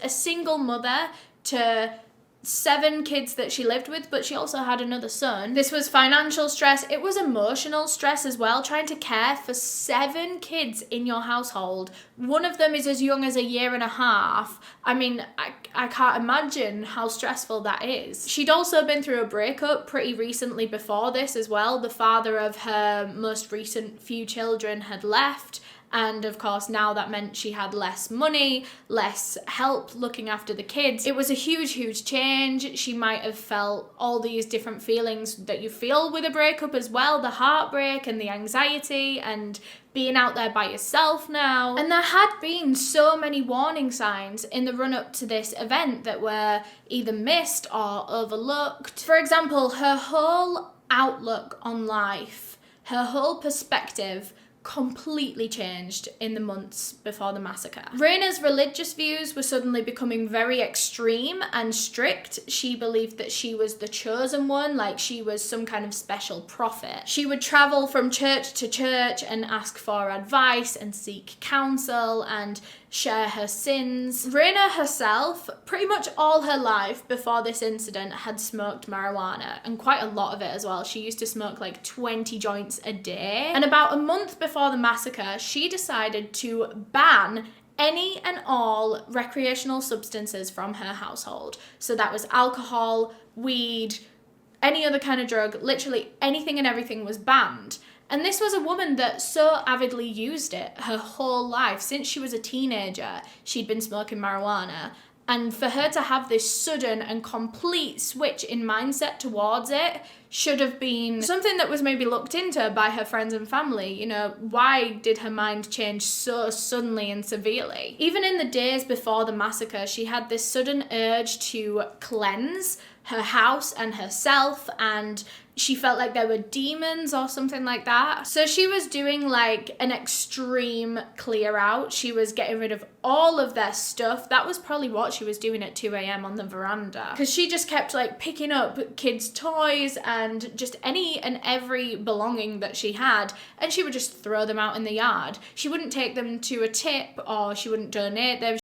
a single mother to 7 kids that she lived with, but she also had another son. This was financial stress. It was emotional stress as well, trying to care for 7 kids in your household. One of them is as young as a year and a half. I mean, I can't imagine how stressful that is. She'd also been through a breakup pretty recently before this as well. The father of her most recent few children had left. And of course, now that meant she had less money, less help looking after the kids. It was a huge, huge change. She might have felt all these different feelings that you feel with a breakup as well, the heartbreak and the anxiety and being out there by yourself now. And there had been so many warning signs in the run-up to this event that were either missed or overlooked. For example, her whole outlook on life, her whole perspective completely changed in the months before the massacre. Raina's religious views were suddenly becoming very extreme and strict. She believed that she was the chosen one, like she was some kind of special prophet. She would travel from church to church and ask for advice and seek counsel and share her sins. Raina herself, pretty much all her life before this incident, had smoked marijuana, and quite a lot of it as well. She used to smoke like 20 joints a day. And about a month before the massacre, she decided to ban any and all recreational substances from her household. So that was alcohol, weed, any other kind of drug, literally anything and everything was banned. And this was a woman that so avidly used it her whole life. Since she was a teenager, she'd been smoking marijuana. And for her to have this sudden and complete switch in mindset towards it should have been something that was maybe looked into by her friends and family. You know, why did her mind change so suddenly and severely? Even in the days before the massacre, she had this sudden urge to cleanse her house and herself, and she felt like there were demons or something like that. So she was doing like an extreme clear out. She was getting rid of all of their stuff. That was probably what she was doing at 2 a.m. on the veranda, because she just kept like picking up kids' toys and just any and every belonging that she had, and she would just throw them out in the yard. She wouldn't take them to a tip or she wouldn't donate them.